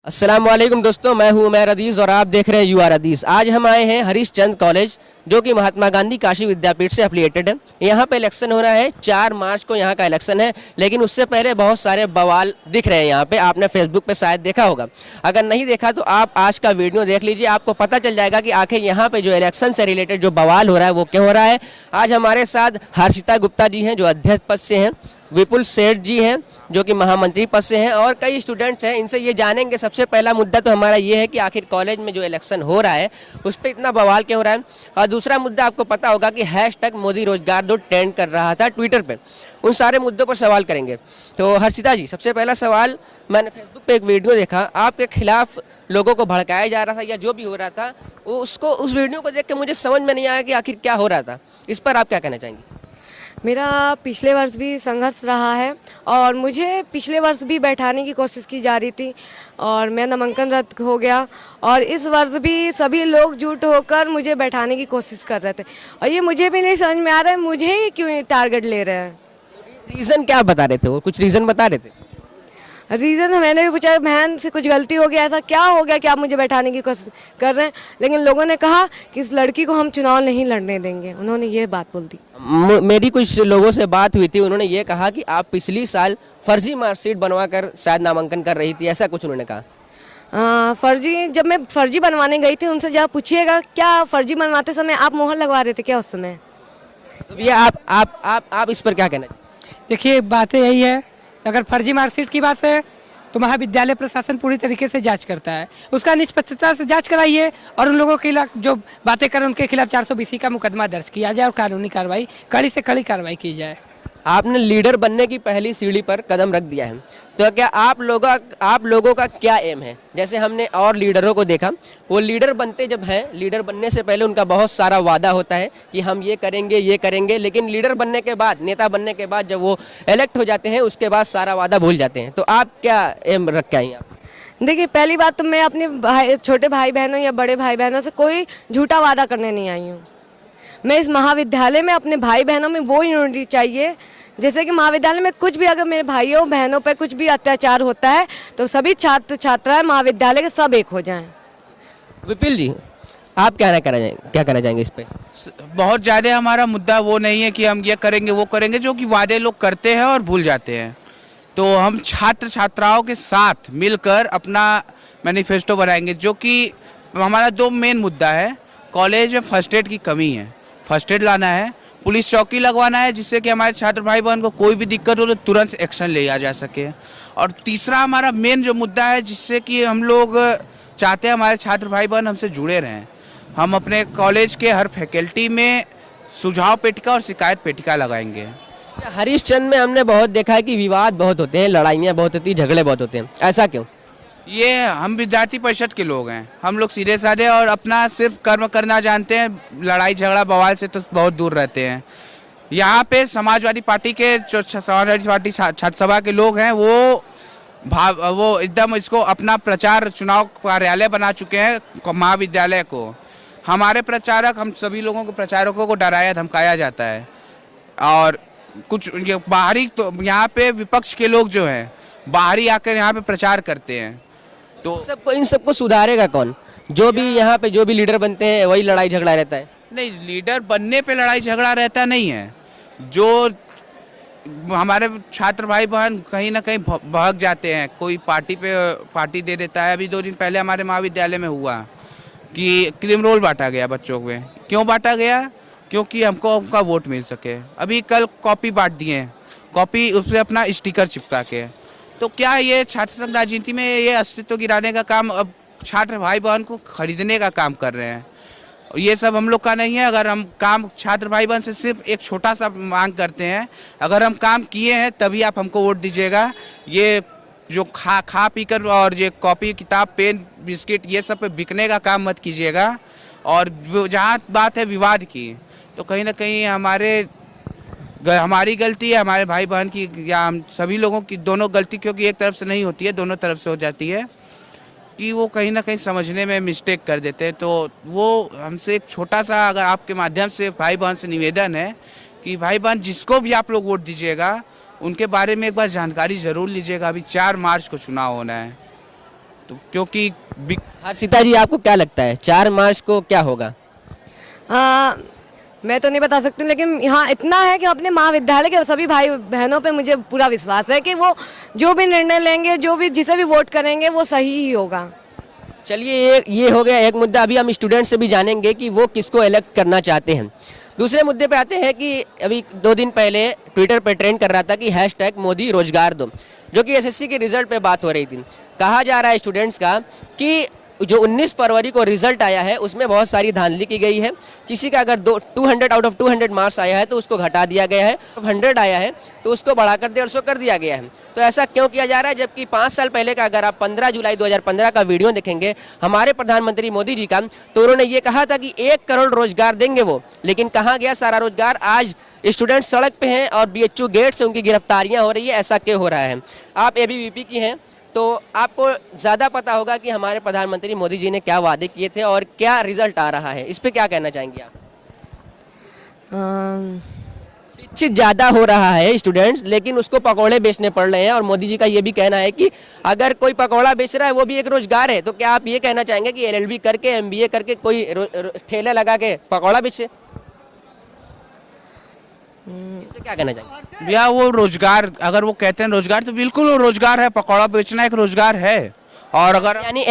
अस्सलाम वालेकुम दोस्तों, मैं हूं उमैर अदीज़ और आप देख रहे हैं यू आर अदीज़। आज हम आए हैं हरीश चंद कॉलेज जो कि महात्मा गांधी काशी विद्यापीठ से एफिलिएटेड है। यहाँ पे इलेक्शन हो रहा है, 4 मार्च को यहाँ का इलेक्शन है। लेकिन उससे पहले बहुत सारे बवाल दिख रहे हैं यहाँ पे। आपने फेसबुक पे शायद देखा होगा, अगर नहीं देखा तो आप आज का वीडियो देख लीजिए, आपको पता चल जाएगा कि आखिर यहाँ पे जो इलेक्शन से रिलेटेड जो बवाल हो रहा है वो क्यों हो रहा है। आज हमारे साथ हर्षिता गुप्ता जी हैं जो अध्यक्ष पद से हैं, विपुल सेठ जी हैं जो कि महामंत्री पद से हैं और कई स्टूडेंट्स हैं। इनसे ये जानेंगे। सबसे पहला मुद्दा तो हमारा ये है कि आखिर कॉलेज में जो इलेक्शन हो रहा है उस पर इतना बवाल क्यों हो रहा है। और दूसरा मुद्दा आपको पता होगा कि हैशटैग मोदी रोजगार दो ट्रेंड कर रहा था ट्विटर पे। उन सारे मुद्दों पर सवाल करेंगे। तो हर्षिता जी, सबसे पहला सवाल, मैंने फेसबुक पे एक वीडियो देखा, आपके खिलाफ लोगों को भड़काया जा रहा था या जो भी हो रहा था वो उस वीडियो को देख के मुझे समझ में नहीं आया कि आखिर क्या हो रहा था। इस पर आप क्या कहना चाहेंगे? मेरा पिछले वर्ष भी संघर्ष रहा है और मुझे पिछले वर्ष भी बैठाने की कोशिश की जा रही थी और मेरा नामांकन रद्द हो गया। और इस वर्ष भी सभी लोग जुट होकर मुझे बैठाने की कोशिश कर रहे थे और ये मुझे भी नहीं समझ में आ रहा है मुझे ही क्यों टारगेट ले रहे हैं। रीज़न क्या बता रहे थे वो? कुछ रीज़न बता रहे थे? रीज़न मैंने भी पूछा, बहन से कुछ गलती हो गया, ऐसा क्या हो गया कि आप मुझे बैठाने की कोशिश कर रहे हैं। लेकिन लोगों ने कहा कि इस लड़की को हम चुनाव नहीं लड़ने देंगे, उन्होंने ये बात बोल दी। मेरी कुछ लोगों से बात हुई थी, उन्होंने ये कहा कि आप पिछली साल फर्जी मार्कशीट बनवा कर शायद नामांकन कर रही थी, ऐसा कुछ उन्होंने कहा। फर्जी, जब मैं फर्जी बनवाने गई थी उनसे जब पूछिएगा क्या फर्जी बनवाते समय आप मोहर लगवा रहे थे क्या उस समय। तो ये आप इस पर क्या कहना चाहिए? देखिए, बातें यही है, अगर फर्जी मार्कशीट की बात है तो महाविद्यालय प्रशासन पूरी तरीके से जांच करता है, उसका निष्पक्षता से जांच कराइए और उन लोगों के खिलाफ जो बातें करें उनके खिलाफ 420 का मुकदमा दर्ज किया जाए और कानूनी कार्रवाई, कड़ी से कड़ी कार्रवाई की जाए। आपने लीडर बनने की पहली सीढ़ी पर कदम रख दिया है, तो क्या आप लोगों का क्या एम है? जैसे हमने और लीडरों को देखा, वो लीडर बनते जब हैं, लीडर बनने से पहले उनका बहुत सारा वादा होता है कि हम ये करेंगे, लेकिन लीडर बनने के बाद, नेता बनने के बाद जब वो इलेक्ट हो जाते हैं उसके बाद सारा वादा भूल जाते हैं। तो आप क्या एम रख के आई आप? देखिए, पहली बात तो मैं अपने छोटे भाई बहनों या बड़े भाई बहनों से कोई झूठा वादा करने नहीं आई हूँ। मैं इस महाविद्यालय में अपने भाई बहनों में वो यूनिटी चाहिए, जैसे कि महाविद्यालय में कुछ भी अगर मेरे भाइयों बहनों पर कुछ भी अत्याचार होता है तो सभी छात्र छात्राएं महाविद्यालय के सब एक हो जाएं। विपिल जी, आप क्या कहना चाहेंगे इस पे? बहुत ज़्यादा हमारा मुद्दा वो नहीं है कि हम ये करेंगे वो करेंगे, जो कि वादे लोग करते हैं और भूल जाते हैं। तो हम छात्र छात्राओं के साथ मिलकर अपना मैनिफेस्टो बनाएंगे, जो कि हमारा 2 मेन मुद्दा है। कॉलेज में फर्स्ट एड की कमी है, फर्स्ट एड लाना है, पुलिस चौकी लगवाना है जिससे कि हमारे छात्र भाई बहन को कोई भी दिक्कत हो तो तुरंत एक्शन लिया जा सके। और तीसरा हमारा मेन जो मुद्दा है जिससे कि हम लोग चाहते हैं हमारे छात्र भाई बहन हमसे जुड़े रहें, हम अपने कॉलेज के हर फैकल्टी में सुझाव पेटिका और शिकायत पेटिका लगाएंगे। हरीश चंद में हमने बहुत देखा है कि विवाद बहुत होते हैं, लड़ाइयाँ बहुत होती हैं, झगड़े बहुत होते हैं, ऐसा क्यों? ये हम विद्यार्थी परिषद के लोग हैं, हम लोग सीधे साधे और अपना सिर्फ कर्म करना जानते हैं, लड़ाई झगड़ा बवाल से तो बहुत दूर रहते हैं। यहाँ पे समाजवादी पार्टी छात्र सभा के लोग हैं, वो एकदम इसको अपना प्रचार चुनाव कार्यालय बना चुके हैं महाविद्यालय को। हमारे प्रचारक, हम सभी लोगों को प्रचारकों को डराया धमकाया जाता है और कुछ बाहरी, तो यहाँ पे विपक्ष के लोग जो हैं बाहरी आकर यहाँ पे प्रचार करते हैं। तो इन सबको सुधारेगा कौन? जो भी यहाँ पे जो भी लीडर बनते हैं वही लड़ाई झगड़ा रहता है? नहीं, लीडर बनने पे लड़ाई झगड़ा रहता नहीं है। जो हमारे छात्र भाई बहन कहीं ना कहीं भाग जाते हैं, कोई पार्टी दे देता है। अभी 2 दिन पहले हमारे महाविद्यालय में हुआ कि क्रीम रोल बांटा गया बच्चों में। क्यों बांटा गया? क्योंकि हमको उनका वोट मिल सके। अभी कल कॉपी बांट दिए, कॉपी उस पर अपना स्टिकर चिपका के। तो क्या ये छात्र संघ राजनीति में ये अस्तित्व गिराने का काम अब छात्र भाई बहन को खरीदने का काम कर रहे हैं? ये सब हम लोग का नहीं है। अगर हम काम छात्र भाई बहन से सिर्फ एक छोटा सा मांग करते हैं, अगर हम काम किए हैं तभी आप हमको वोट दीजिएगा। ये जो खा पी कर और ये कॉपी किताब पेन बिस्किट ये सब पे बिकने का काम मत कीजिएगा। और जहाँ बात है विवाद की, तो कहीं ना कहीं हमारी गलती है, हमारे भाई बहन की या हम सभी लोगों की, दोनों गलती, क्योंकि एक तरफ से नहीं होती है, दोनों तरफ से हो जाती है कि वो कहीं ना कहीं समझने में मिस्टेक कर देते हैं। तो वो हमसे एक छोटा सा, अगर आपके माध्यम से भाई बहन से निवेदन है कि भाई बहन जिसको भी आप लोग वोट दीजिएगा उनके बारे में एक बार जानकारी ज़रूर लीजिएगा। अभी 4 मार्च को चुनाव होना है। तो क्योंकि हर्षिता जी, आपको क्या लगता है 4 मार्च को क्या होगा? मैं तो नहीं बता सकती हूँ, लेकिन यहाँ इतना है कि अपने महाविद्यालय के सभी भाई बहनों पे मुझे पूरा विश्वास है कि वो जो भी निर्णय लेंगे, जो भी जिसे भी वोट करेंगे, वो सही ही होगा। चलिए, ये हो गया एक मुद्दा। अभी हम स्टूडेंट से भी जानेंगे कि वो किसको इलेक्ट करना चाहते हैं। दूसरे मुद्दे पे आते हैं कि अभी 2 दिन पहले ट्विटर पे ट्रेंड कर रहा था कि #मोदी रोजगार दो, जो कि एसएससी के रिजल्ट पे बात हो रही थी। कहा जा रहा है स्टूडेंट्स का कि जो 19 फरवरी को रिजल्ट आया है उसमें बहुत सारी धांधली की गई है। किसी का अगर 200 आउट ऑफ 200 मार्क्स आया है तो उसको घटा दिया गया है, 100 आया है तो उसको बढ़ाकर 150 कर दिया गया है। तो ऐसा क्यों किया जा रहा है, जबकि 5 साल पहले का अगर आप 15 जुलाई 2015 का वीडियो देखेंगे हमारे प्रधानमंत्री मोदी जी का, तो उन्होंने ये कहा था कि 1 करोड़ रोजगार देंगे वो। लेकिन कहाँ गया सारा रोजगार? आज स्टूडेंट सड़क पे हैं और BHU गेट से उनकी गिरफ्तारियां हो रही है। ऐसा क्यों हो रहा है? आप ABVP की हैं तो आपको ज़्यादा पता होगा कि हमारे प्रधानमंत्री मोदी जी ने क्या वादे किए थे और क्या रिजल्ट आ रहा है। इस पे क्या कहना चाहेंगे आप? शिक्षित ज़्यादा हो रहा है स्टूडेंट्स, लेकिन उसको पकौड़े बेचने पड़ रहे हैं। और मोदी जी का ये भी कहना है कि अगर कोई पकौड़ा बेच रहा है वो भी एक रोजगार है। तो क्या आप ये कहना चाहेंगे कि LLB करके MBA करके कोई ठेला लगा के पकौड़ा बेचे? इस पे क्या कहना चाहिए? भैया वो रोजगार, अगर वो कहते हैं रोजगार, तो बिल्कुल वो रोजगार है। पकौड़ा बेचना एक रोजगार है। और अगर यानी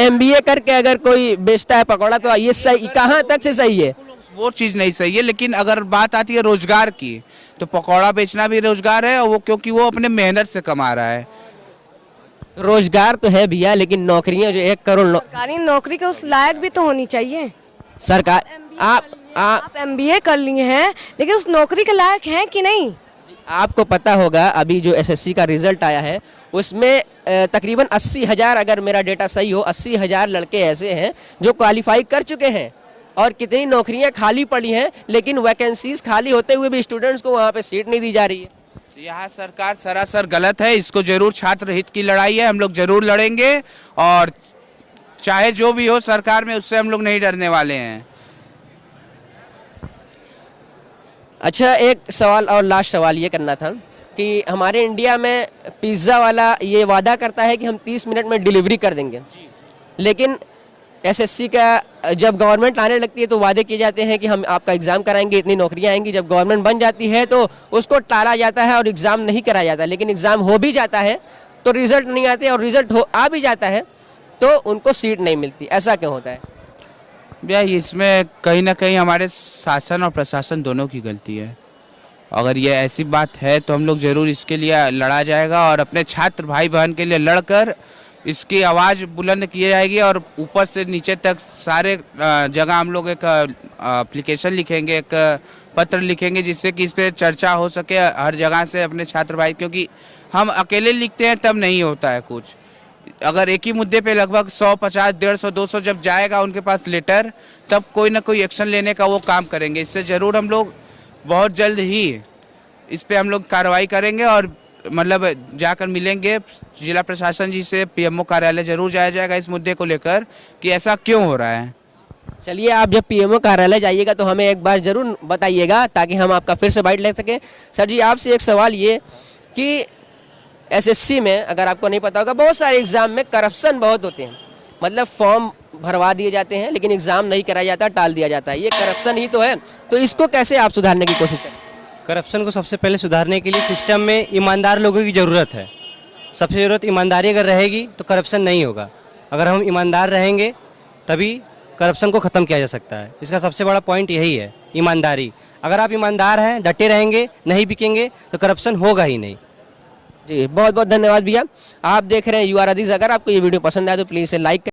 MBA करके अगर कोई बेचता है पकौड़ा तो ये सही, कहाँ तक से सही है? वो चीज़ नहीं सही है, लेकिन अगर बात आती है रोजगार की तो पकौड़ा बेचना भी रोजगार है। और वो क्योंकि वो अपने मेहनत से कमा रहा है। रोजगार तो है भैया, लेकिन नौकरियां जो 1 करोड़ सरकारी नौकरी के उस लायक भी तो होनी चाहिए। सरकार आप MBA कर लिए हैं, लेकिन उस नौकरी के लायक हैं कि नहीं? आपको पता होगा अभी जो SSC का रिजल्ट आया है उसमें तकरीबन 80,000, अगर मेरा डेटा सही हो, 80,000 लड़के ऐसे हैं जो क्वालिफाई कर चुके हैं। और कितनी नौकरियां खाली पड़ी हैं, लेकिन वैकेंसीज खाली होते हुए भी स्टूडेंट्स को वहाँ पे सीट नहीं दी जा रही है। यहाँ सरकार सरासर गलत है। इसको जरूर छात्र हित की लड़ाई है, हम लोग जरूर लड़ेंगे। और चाहे जो भी हो सरकार में, उससे हम लोग नहीं डरने वाले हैं। अच्छा, एक सवाल और लास्ट सवाल ये करना था कि हमारे इंडिया में पिज़्ज़ा वाला ये वादा करता है कि हम 30 मिनट में डिलीवरी कर देंगे, लेकिन SSC का जब गवर्नमेंट आने लगती है तो वादे किए जाते हैं कि हम आपका एग्ज़ाम कराएंगे, इतनी नौकरियां आएंगी। जब गवर्नमेंट बन जाती है तो उसको टाला जाता है और एग्ज़ाम नहीं कराया जाता। लेकिन एग्ज़ाम हो भी जाता है तो रिज़ल्ट नहीं आते, और रिज़ल्ट आ भी जाता है तो उनको सीट नहीं मिलती। ऐसा क्यों होता है भैया? इसमें कहीं ना कहीं हमारे शासन और प्रशासन दोनों की गलती है। अगर ये ऐसी बात है तो हम लोग ज़रूर इसके लिए लड़ा जाएगा और अपने छात्र भाई बहन के लिए लड़कर इसकी आवाज़ बुलंद की जाएगी। और ऊपर से नीचे तक सारे जगह हम लोग एक एप्लीकेशन लिखेंगे, एक पत्र लिखेंगे, जिससे कि इस पर चर्चा हो सके हर जगह से अपने छात्र भाई। क्योंकि हम अकेले लिखते हैं तब नहीं होता है कुछ। अगर एक ही मुद्दे पे लगभग 100, 50, 150, 200 जब जाएगा उनके पास लेटर, तब कोई ना कोई एक्शन लेने का वो काम करेंगे। इससे ज़रूर हम लोग बहुत जल्द ही इस पे हम लोग कार्रवाई करेंगे और मतलब जाकर मिलेंगे जिला प्रशासन जी से। PMO कार्यालय जरूर जाया जाएगा इस मुद्दे को लेकर कि ऐसा क्यों हो रहा है। चलिए, आप जब PMO कार्यालय जाइएगा तो हमें एक बार ज़रूर बताइएगा ताकि हम आपका फिर से बाइट ले सकें। सर जी, आपसे एक सवाल ये कि SSC में, अगर आपको नहीं पता होगा, बहुत सारे एग्ज़ाम में करप्शन बहुत होते हैं। मतलब फॉर्म भरवा दिए जाते हैं लेकिन एग्ज़ाम नहीं कराया जाता, टाल दिया जाता है। ये करप्शन ही तो है। तो इसको कैसे आप सुधारने की कोशिश करें? करप्शन को सबसे पहले सुधारने के लिए सिस्टम में ईमानदार लोगों की ज़रूरत है। सबसे ज़रूरत ईमानदारी अगर रहेगी तो करप्शन नहीं होगा। अगर हम ईमानदार रहेंगे तभी करप्शन को ख़त्म किया जा सकता है। इसका सबसे बड़ा पॉइंट यही है, ईमानदारी। अगर आप ईमानदार हैं, डटे रहेंगे, नहीं बिकेंगे तो करप्शन होगा ही नहीं। जी, बहुत बहुत धन्यवाद भैया। आप देख रहे हैं UR अदीज़। अगर आपको ये वीडियो पसंद आए तो प्लीज़ इसे लाइक